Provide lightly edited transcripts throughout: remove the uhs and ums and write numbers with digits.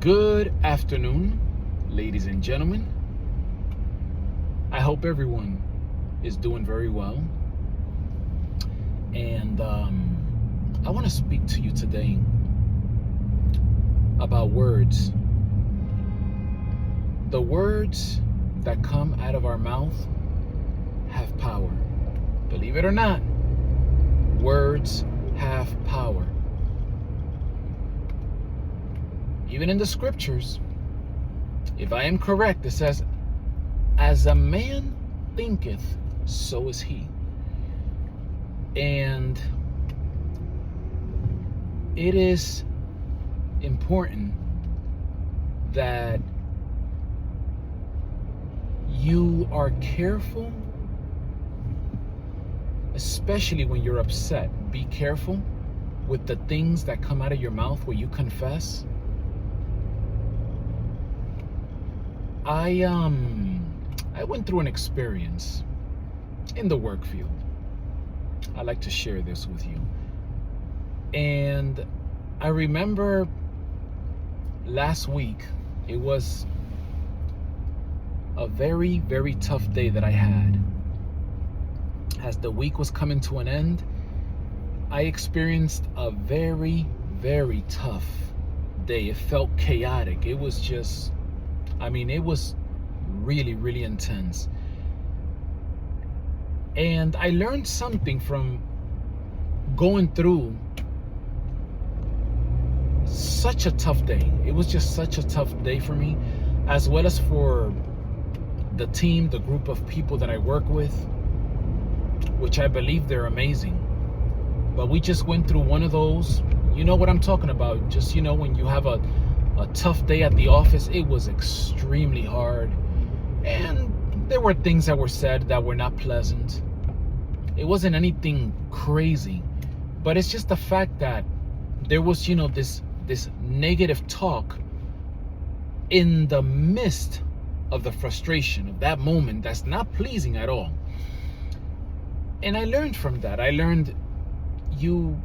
Good afternoon, ladies and gentlemen. I hope everyone is doing very well. And I want to speak to you today about words. The words that come out of our mouth have power. Believe it or not, words have power. Even in the scriptures, if I am correct, it says, as a man thinketh, so is he. And it is important that you are careful, especially when you're upset. Be careful with the things that come out of your mouth where you confess. I went through an experience in the work field. I like to share this with you. And I remember last week, it was a very, very tough day that I had. As the week was coming to an end, I experienced a very, very tough day. It felt chaotic. It was just, it was really, really intense. And I learned something from going through such a tough day. It was just such a tough day for me, as well as for the team, the group of people that I work with, which I believe they're amazing. But we just went through one of those, you know what I'm talking about, just, when you have a tough day at the office. It was extremely hard, and there were things that were said that were not pleasant. It wasn't anything crazy, but it's just the fact that there was, this negative talk in the midst of the frustration of that moment that's not pleasing at all. And I learned from that. I learned you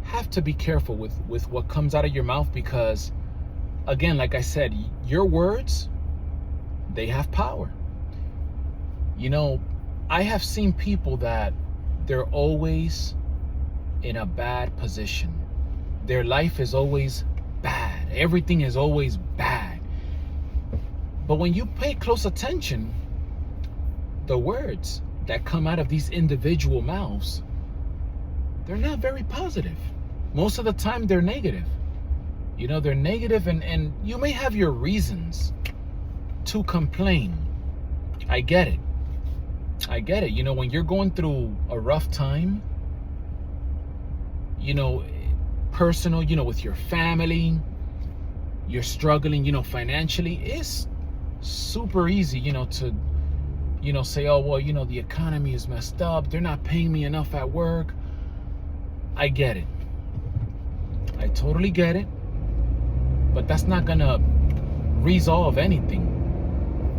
have to be careful with what comes out of your mouth, because again, like I said, your words, they have power. I have seen people that they're always in a bad position. Their life is always bad. Everything is always bad. But when you pay close attention, the words that come out of these individual mouths, they're not very positive. Most of the time, they're negative. They're negative, and you may have your reasons to complain. I get it. When you're going through a rough time, personal, with your family, you're struggling, financially, it's super easy, to, say, oh, well, the economy is messed up. They're not paying me enough at work. I get it. I totally get it. But that's not gonna resolve anything.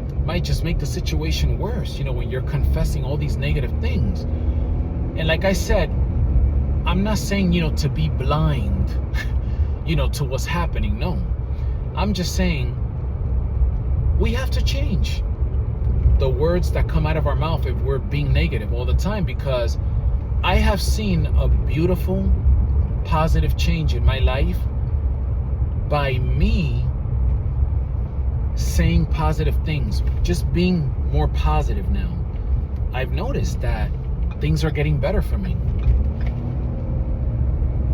It might just make the situation worse, when you're confessing all these negative things. And like I said, I'm not saying, to be blind, to what's happening. No. I'm just saying we have to change the words that come out of our mouth if we're being negative all the time, because I have seen a beautiful, positive change in my life by me saying positive things, just being more positive now. I've noticed that things are getting better for me.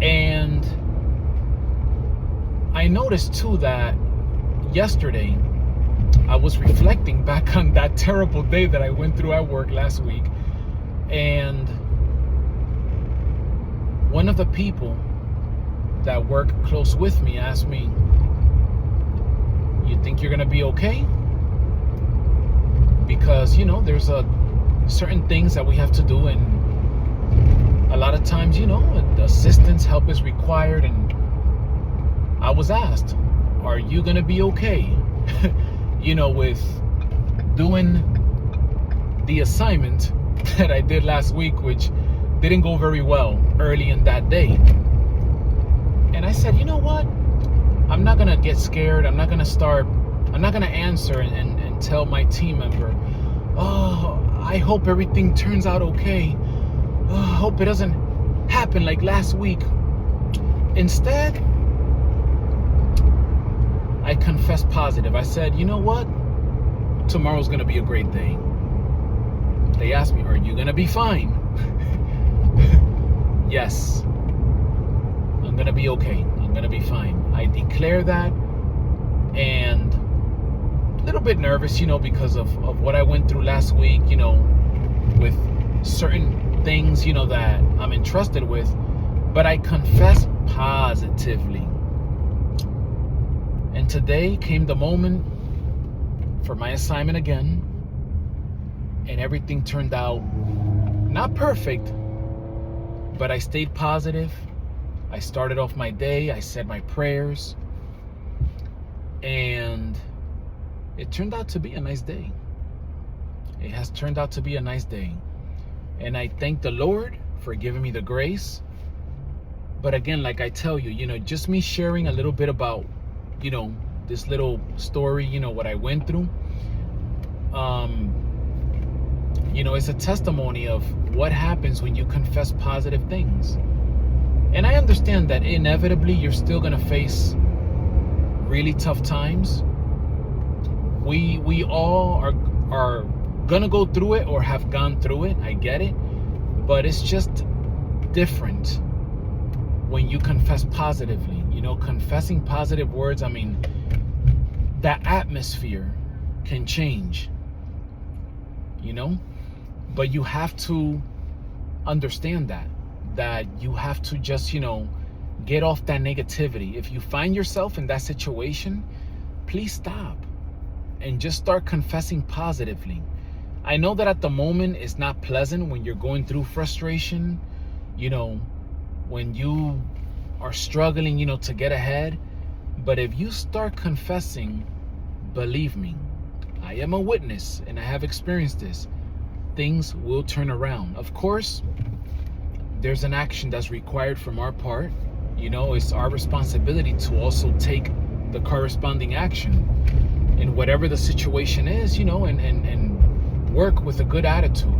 And I noticed too that yesterday I was reflecting back on that terrible day that I went through at work last week, and one of the people that work close with me asked me, you think you're gonna be okay? Because there's certain things that we have to do, and a lot of times assistance, help is required. And I was asked, are you gonna be okay with doing the assignment that I did last week, which didn't go very well early in that day? And I said, you know what? I'm not gonna get scared. I'm not gonna answer and tell my team member, oh, I hope everything turns out okay. Oh, I hope it doesn't happen like last week. Instead, I confessed positive. I said, you know what? Tomorrow's gonna be a great day. They asked me, are you gonna be fine? Yes. I'm gonna be okay. I'm gonna be fine. I declare that, and a little bit nervous, because of what I went through last week, with certain things, that I'm entrusted with. But I confess positively. And today came the moment for my assignment again, and everything turned out not perfect, but I stayed positive. I started off my day, I said my prayers, and it turned out to be a nice day. It has turned out to be a nice day. And I thank the Lord for giving me the grace. But again, like I tell you, just me sharing a little bit about, this little story, what I went through, it's a testimony of what happens when you confess positive things. And I understand that inevitably you're still gonna face really tough times. We all are gonna go through it or have gone through it. I get it, but it's just different when you confess positively. Confessing positive words, that atmosphere can change, but you have to understand that you have to just, get off that negativity. If you find yourself in that situation, please stop and just start confessing positively. I know that at the moment it's not pleasant when you're going through frustration, when you are struggling, to get ahead. But if you start confessing, believe me, I am a witness and I have experienced this. Things will turn around. Of course, there's an action that's required from our part. It's our responsibility to also take the corresponding action in whatever the situation is, and work with a good attitude.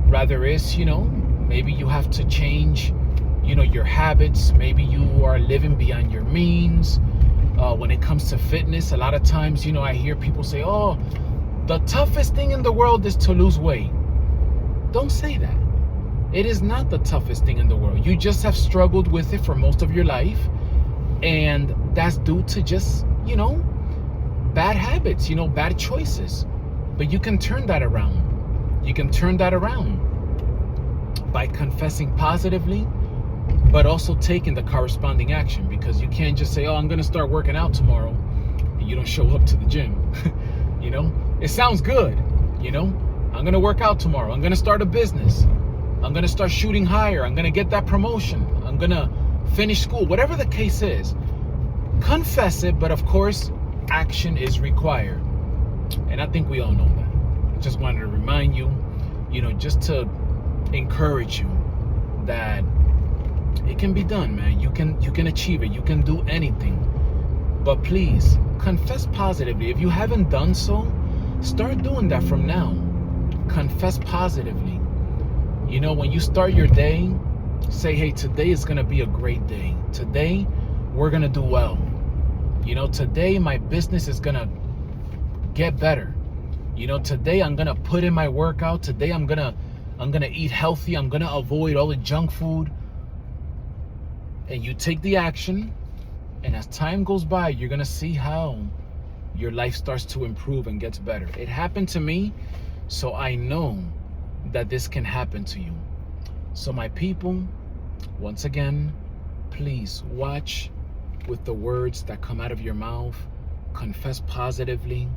Rather is, maybe you have to change, your habits. Maybe you are living beyond your means. When it comes to fitness, a lot of times, I hear people say, oh, the toughest thing in the world is to lose weight. Don't say that. It is not the toughest thing in the world. You just have struggled with it for most of your life. And that's due to just, bad habits, bad choices. But you can turn that around. You can turn that around by confessing positively, but also taking the corresponding action. Because you can't just say, oh, I'm going to start working out tomorrow, and you don't show up to the gym. It sounds good. I'm going to work out tomorrow. I'm going to start a business. I'm going to start shooting higher. I'm going to get that promotion. I'm going to finish school. Whatever the case is, confess it. But of course, action is required. And I think we all know that. I just wanted to remind you, just to encourage you that it can be done, man. You can achieve it. You can do anything. But please, confess positively. If you haven't done so, start doing that from now. Confess positively. When you start your day, say, hey, today is going to be a great day. Today, we're going to do well. Today, my business is going to get better. Today, I'm going to put in my workout. Today, I'm going to eat healthy. I'm going to avoid all the junk food. And you take the action. And as time goes by, you're going to see how your life starts to improve and gets better. It happened to me, so I know that this can happen to you. So my people, once again, please watch with the words that come out of your mouth. Confess positively.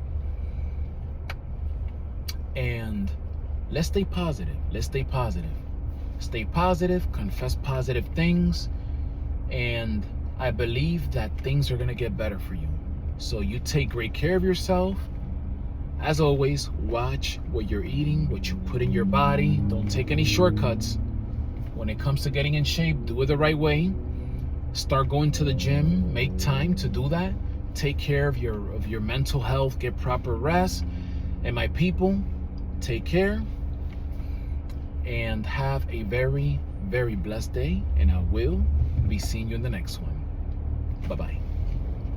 And let's stay positive. Let's stay positive. Stay positive, confess positive things, and I believe that things are going to get better for you. So you take great care of yourself. As always, watch what you're eating, what you put in your body. Don't take any shortcuts. When it comes to getting in shape, do it the right way. Start going to the gym. Make time to do that. Take care of your mental health. Get proper rest. And my people, take care and have a very, very blessed day. And I will be seeing you in the next one. Bye-bye.